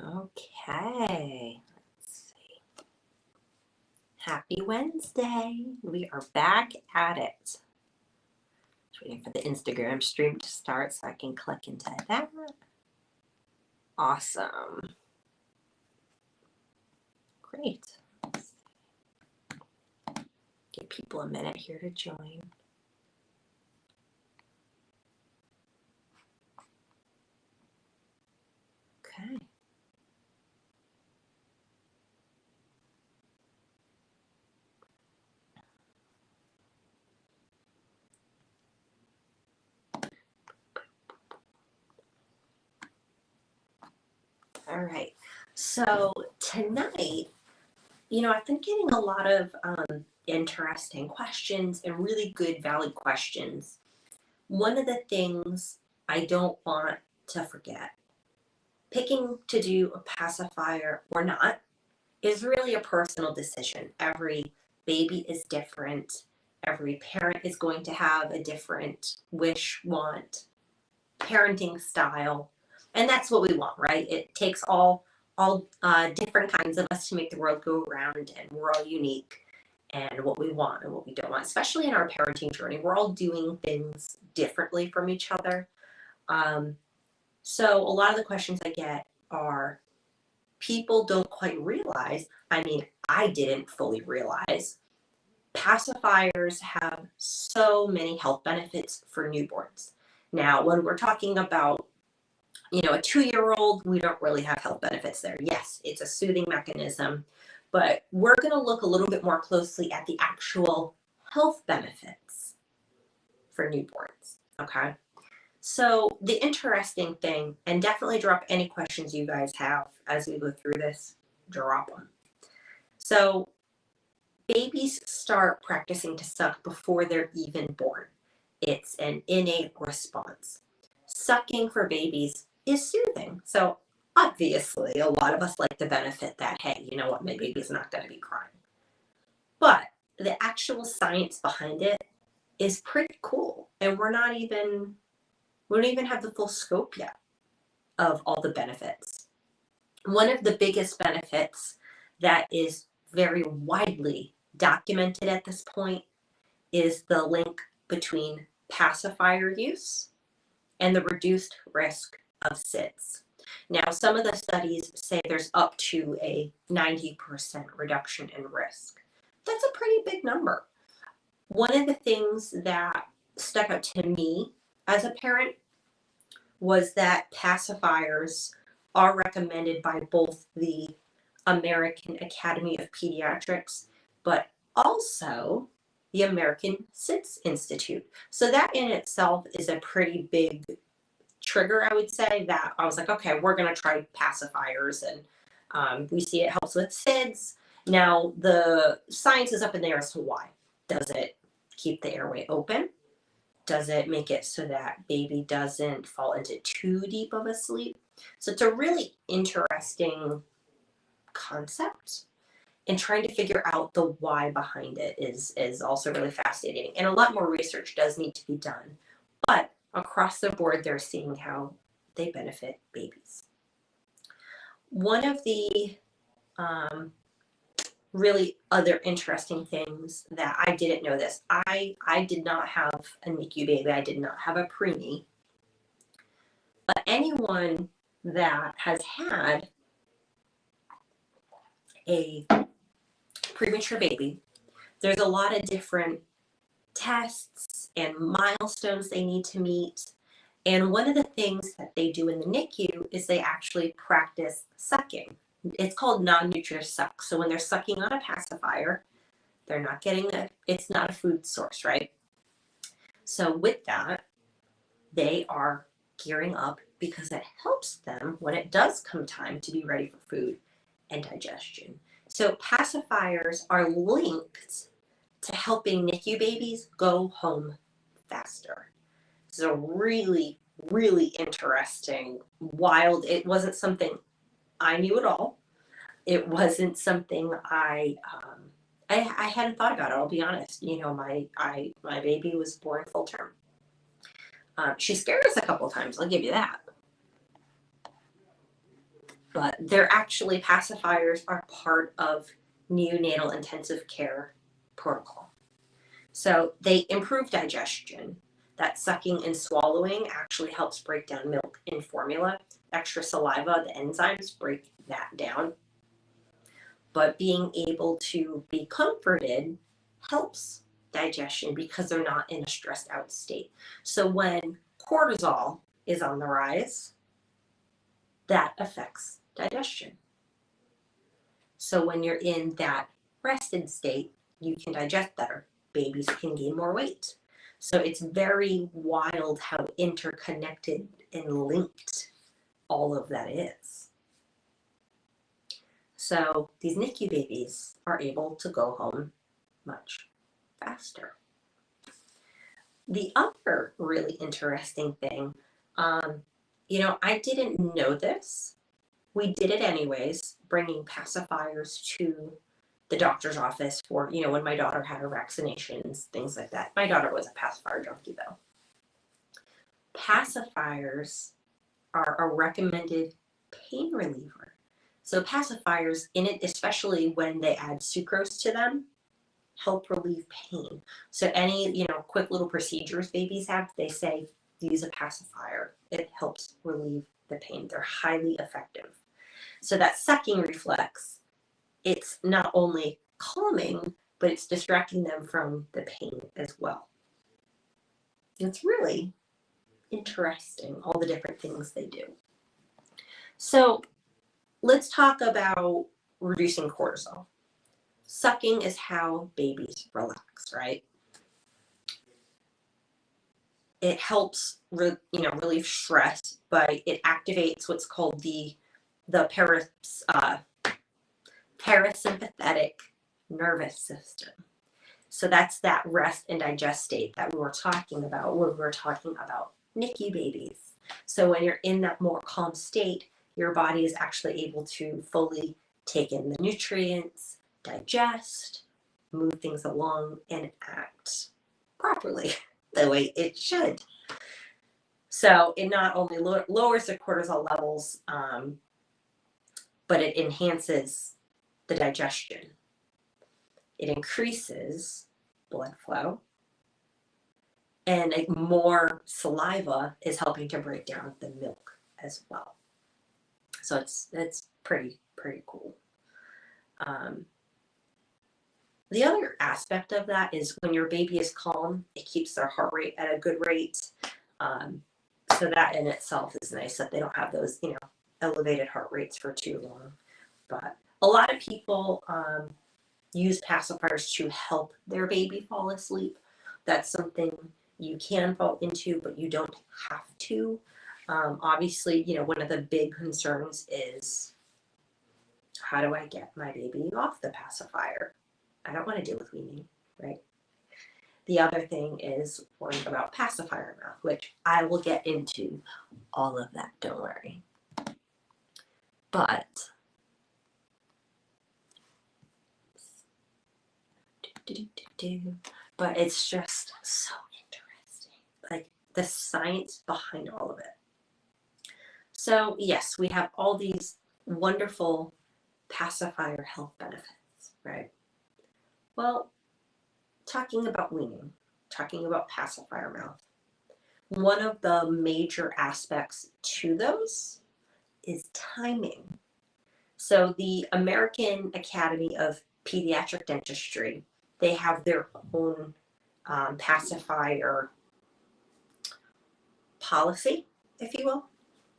Okay, let's see. Happy Wednesday. We are back at it. Just waiting for the Instagram stream to start so I can click into that. Awesome. Great. Give people a minute here to join. Okay. All right. So tonight, I've been getting a lot of interesting questions and really good, valid questions. One of the things I don't want to forget, picking to do a pacifier or not is really a personal decision. Every baby is different. Every parent is going to have a different wish, want, parenting style. And that's what we want, right? It takes all different kinds of us to make the world go around, and we're all unique and what we want and what we don't want, especially in our parenting journey. We're all doing things differently from each other. So a lot of the questions I get are, people don't quite realize, I didn't fully realize, pacifiers have so many health benefits for newborns. Now, when we're talking about, a 2-year-old, we don't really have health benefits there. Yes, it's a soothing mechanism, but we're going to look a little bit more closely at the actual health benefits for newborns, okay? So the interesting thing, and definitely drop any questions you guys have as we go through this, drop them. So babies start practicing to suck before they're even born. It's an innate response. Sucking for babies is soothing. So obviously, a lot of us like the benefit that, hey, you know what, my baby's not going to be crying. But the actual science behind it is pretty cool. And we don't even have the full scope yet of all the benefits. One of the biggest benefits that is very widely documented at this point is the link between pacifier use and the reduced risk of SIDS. Now, some of the studies say there's up to a 90% reduction in risk. That's a pretty big number. One of the things that stuck out to me as a parent was that pacifiers are recommended by both the American Academy of Pediatrics, but also the American SIDS Institute. So that in itself is a pretty big trigger, I would say, that I was like, okay, we're going to try pacifiers. And we see it helps with SIDS. Now, the science is up in the air as to why. Does it keep the airway open? Does it make it so that baby doesn't fall into too deep of a sleep? So it's a really interesting concept, and trying to figure out the why behind it is also really fascinating. And a lot more research does need to be done. But across the board, they're seeing how they benefit babies. One of the really other interesting things that I didn't know this, I did not have a NICU baby. I did not have a preemie. But anyone that has had a premature baby, there's a lot of different tests and milestones they need to meet. And one of the things that they do in the NICU is they actually practice sucking. It's called non-nutritive suck. So when they're sucking on a pacifier, they're not getting it's not a food source, right? So with that, they are gearing up because it helps them when it does come time to be ready for food and digestion. So pacifiers are linked to helping NICU babies go home faster. This is a really, really interesting, wild, it wasn't something I knew at all. It wasn't something I hadn't thought about it, I'll be honest. My baby was born full term. She scared us a couple times, I'll give you that. but they're actually, pacifiers are part of neonatal intensive care protocol. So they improve digestion. That sucking and swallowing actually helps break down milk in formula. Extra saliva, the enzymes break that down. But being able to be comforted helps digestion because they're not in a stressed out state. So when cortisol is on the rise, that affects digestion. So when you're in that rested state, you can digest better. Babies can gain more weight. So it's very wild how interconnected and linked all of that is. So these NICU babies are able to go home much faster. The other really interesting thing, I didn't know this. We did it anyways, bringing pacifiers to the doctor's office for, when my daughter had her vaccinations, things like that. My daughter was a pacifier junkie though. Pacifiers are a recommended pain reliever. So pacifiers in it, especially when they add sucrose to them, help relieve pain. So any, quick little procedures babies have, they say use a pacifier. It helps relieve the pain. They're highly effective. So that sucking reflex, it's not only calming, but it's distracting them from the pain as well. It's really interesting, all the different things they do. So let's talk about reducing cortisol. Sucking is how babies relax, right? It helps, relieve stress, but it activates what's called the parasympathetic nervous system. So that's that rest and digest state that we were talking about when we were talking about NICU babies. So when you're in that more calm state, your body is actually able to fully take in the nutrients, digest, move things along, and act properly the way it should. So it not only lowers the cortisol levels, but it enhances the digestion. It increases blood flow, and more saliva is helping to break down the milk as well. So it's pretty cool. The other aspect of that is when your baby is calm, it keeps their heart rate at a good rate. So that in itself is nice, that they don't have those, elevated heart rates for too long. But a lot of people use pacifiers to help their baby fall asleep. That's something you can fall into, but you don't have to. Obviously, one of the big concerns is, how do I get my baby off the pacifier? I don't want to deal with weaning, right? The other thing is worrying about pacifier mouth, which I will get into all of that, don't worry. But it's just so interesting, like the science behind all of it. So yes, we have all these wonderful pacifier health benefits, right? Well, talking about weaning, talking about pacifier mouth, one of the major aspects to those is timing. So the American Academy of Pediatric Dentistry, they have their own pacifier policy, if you will.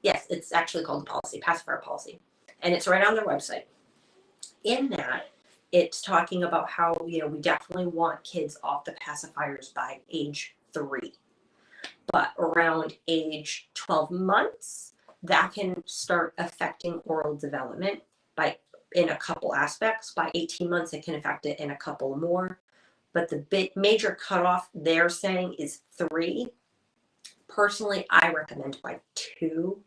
Yes, it's actually called the policy, pacifier policy. And it's right on their website. In that, it's talking about how, we definitely want kids off the pacifiers by age 3. But around age 12 months, that can start affecting oral development in a couple aspects. By 18 months, it can affect it in a couple more. But the major cutoff they're saying is 3. Personally, I recommend by 2.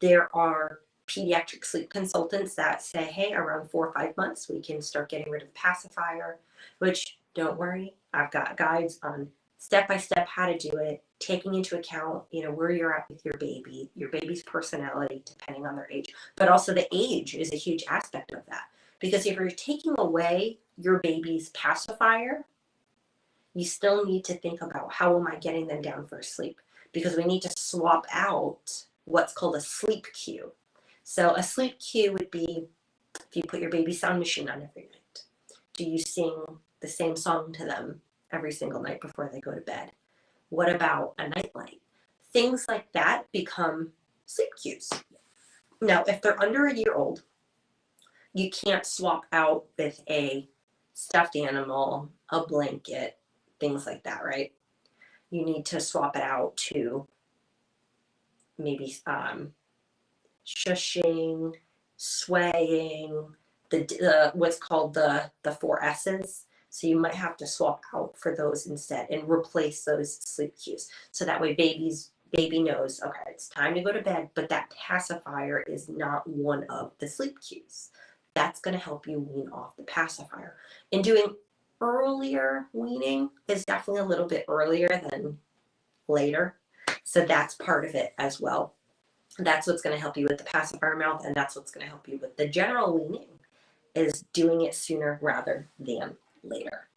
There are pediatric sleep consultants that say, hey, around 4 or 5 months, we can start getting rid of the pacifier, which don't worry, I've got guides on step-by-step how to do it. taking into account, where you're at with your baby's personality, depending on their age, but also the age is a huge aspect of that. Because if you're taking away your baby's pacifier, you still need to think about how am I getting them down for sleep? Because we need to swap out what's called a sleep cue. So a sleep cue would be if you put your baby sound machine on every night. Do you sing the same song to them every single night before they go to bed? What about a nightlight? Things like that become sleep cues. Now, if they're under a year old, you can't swap out with a stuffed animal, a blanket, things like that, right? You need to swap it out to maybe shushing, swaying, the what's called the 4 S's. So you might have to swap out for those instead and replace those sleep cues. So that way baby knows, okay, it's time to go to bed, but that pacifier is not one of the sleep cues. That's going to help you wean off the pacifier. And doing earlier weaning is definitely a little bit earlier than later. So that's part of it as well. That's what's going to help you with the pacifier mouth, and that's what's going to help you with the general weaning, is doing it sooner rather than later.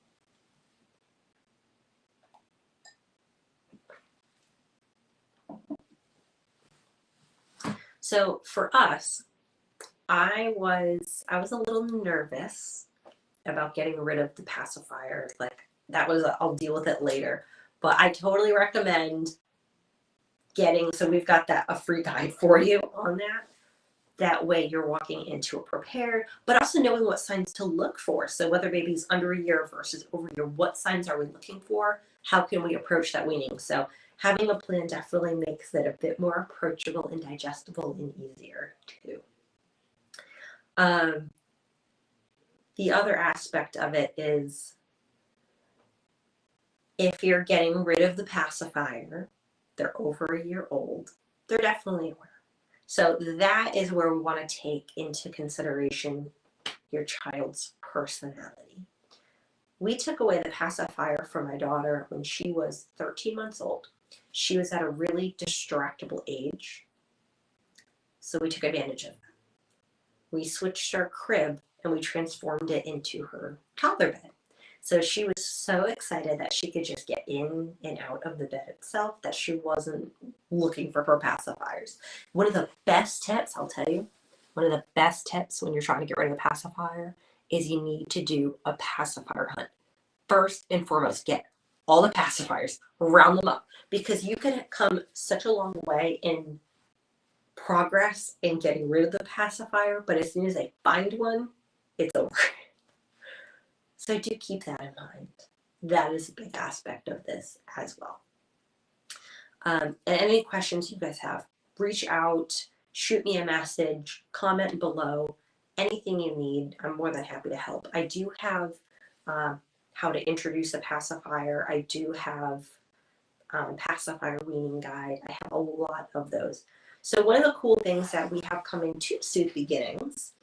So for us, I was a little nervous about getting rid of the pacifier. Like that was I'll deal with it later. But I totally recommend so we've got a free guide for you on that. That way you're walking into it prepared, but also knowing what signs to look for. So whether baby's under a year versus over a year, what signs are we looking for? How can we approach that weaning? So having a plan definitely makes it a bit more approachable and digestible and easier too. The other aspect of it is if you're getting rid of the pacifier, they're over a year old, they're definitely aware. So that is where we want to take into consideration your child's personality. We took away the pacifier from my daughter when she was 13 months old. She was at a really distractible age, so we took advantage of that. We switched her crib and we transformed it into her toddler bed. So she was so excited that she could just get in and out of the bed itself that she wasn't looking for her pacifiers. One of the best tips, I'll tell you, one of the best tips when you're trying to get rid of a pacifier is you need to do a pacifier hunt. First and foremost, get all the pacifiers, round them up, because you can come such a long way in progress in getting rid of the pacifier, but as soon as they find one, it's over. So do keep that in mind. That is a big aspect of this as well. And any questions you guys have, reach out, shoot me a message, comment below, anything you need. I'm more than happy to help. I do have how to introduce a pacifier. I do have pacifier weaning guide. I have a lot of those. So one of the cool things that we have coming to Sooth Beginnings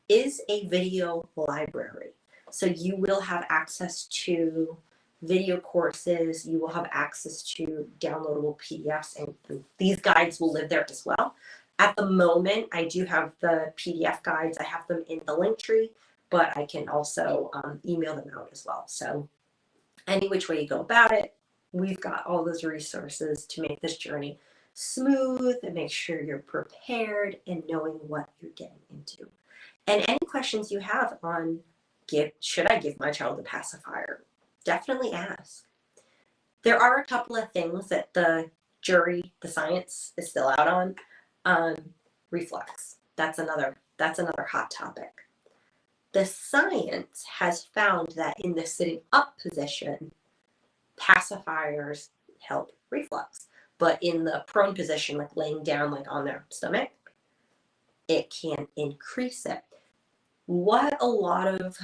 is a video library. So you will have access to video courses, you will have access to downloadable PDFs, and these guides will live there as well. At the moment, I do have the PDF guides. I have them in the link tree, but I can also email them out as well. So any which way you go about it, we've got all those resources to make this journey smooth and make sure you're prepared and knowing what you're getting into. And any questions you have on should I give my child a pacifier, definitely ask. There are a couple of things that the science is still out on. Reflux, that's another hot topic. The science has found that in the sitting up position, pacifiers help reflux, but in the prone position, like laying down like on their stomach, it can increase it. What a lot of,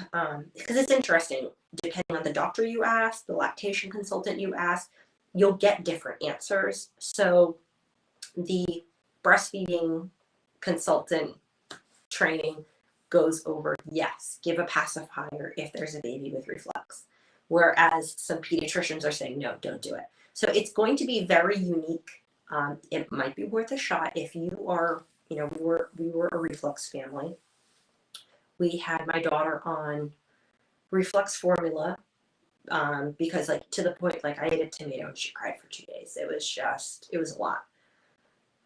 because it's interesting, depending on the doctor you ask, the lactation consultant you ask, you'll get different answers. So the breastfeeding consultant training goes over, yes, give a pacifier if there's a baby with reflux. Whereas some pediatricians are saying, no, don't do it. So it's going to be very unique. It might be worth a shot if you are, we were a reflux family. We had my daughter on reflux formula, because like to the point, like I ate a tomato and she cried for 2 days. It was a lot.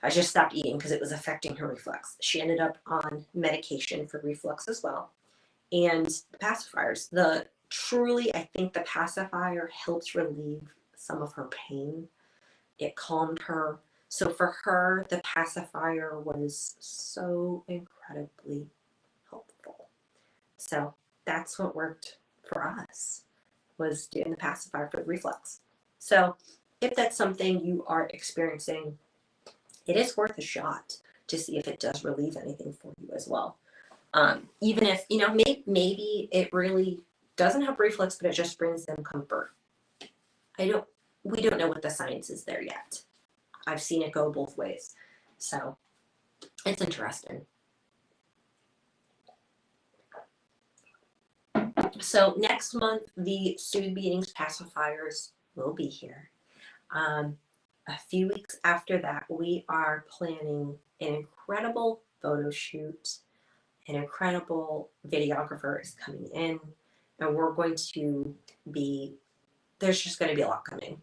I just stopped eating because it was affecting her reflux. She ended up on medication for reflux as well. And the pacifiers, I think the pacifier helps relieve some of her pain. It calmed her. So for her, the pacifier was so incredibly helpful. So that's what worked for us, was doing the pacifier for the reflux. So if that's something you are experiencing, it is worth a shot to see if it does relieve anything for you as well. Even if, maybe it really doesn't help reflux, but it just brings them comfort. We don't know what the science is there yet. I've seen it go both ways. So it's interesting. So next month, the Soothe Beatings pacifiers will be here. A few weeks after that, we are planning an incredible photo shoot. An incredible videographer is coming in, and we're going to there's just going to be a lot coming.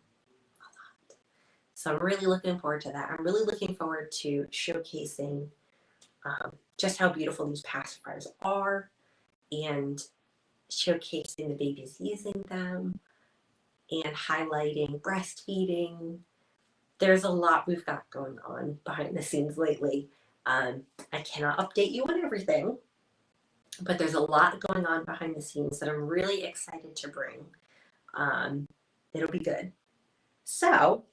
So I'm really looking forward to that. I'm really looking forward to showcasing just how beautiful these pacifiers are, and showcasing the babies using them, and highlighting breastfeeding. There's a lot we've got going on behind the scenes lately. I cannot update you on everything, but there's a lot going on behind the scenes that I'm really excited to bring. It'll be good. So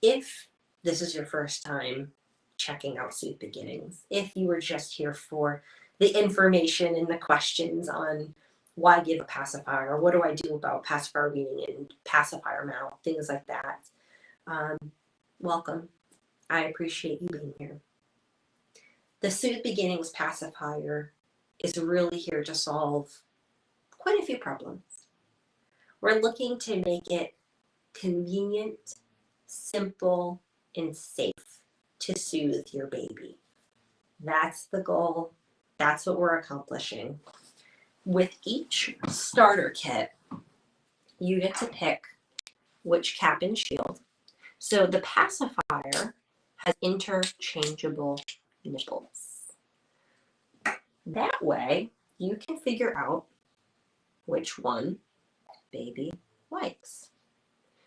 if this is your first time checking out Soothe Beginnings, if you were just here for the information and the questions on why give a pacifier, or what do I do about pacifier weaning and pacifier mouth, things like that, welcome. I appreciate you being here. The Soothe Beginnings pacifier is really here to solve quite a few problems. We're looking to make it convenient, simple, and safe to soothe your baby. That's the goal. That's what we're accomplishing. With each starter kit, you get to pick which cap and shield. So the pacifier has interchangeable nipples. That way, you can figure out which one baby likes.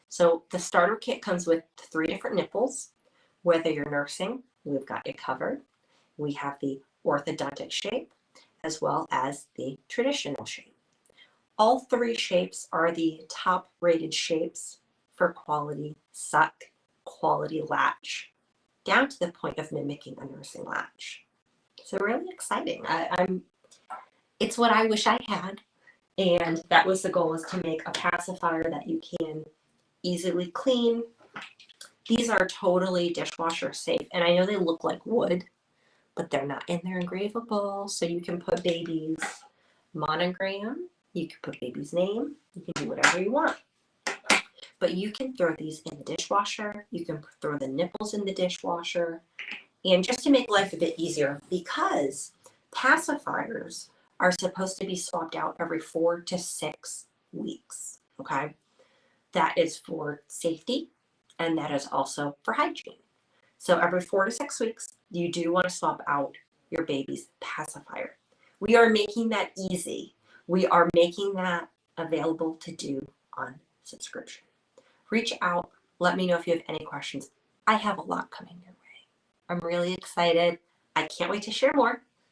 So the starter kit comes with 3 different nipples. Whether you're nursing, we've got you covered. We have the orthodontic shape as well as the traditional shape. All 3 shapes are the top rated shapes for quality suck, quality latch, down to the point of mimicking a nursing latch. So really exciting. It's what I wish I had. And that was the goal, is to make a pacifier that you can easily clean. These are totally dishwasher safe. And I know they look like wood, but they're not, and they're engravable. So you can put baby's monogram, you can put baby's name, you can do whatever you want. But you can throw these in the dishwasher, you can throw the nipples in the dishwasher, and just to make life a bit easier, because pacifiers are supposed to be swapped out every 4 to 6 weeks, okay? That is for safety, and that is also for hygiene. So every 4 to 6 weeks, you do want to swap out your baby's pacifier. We are making that easy. We are making that available to do on subscription. Reach out. Let me know if you have any questions. I have a lot coming your way. I'm really excited. I can't wait to share more.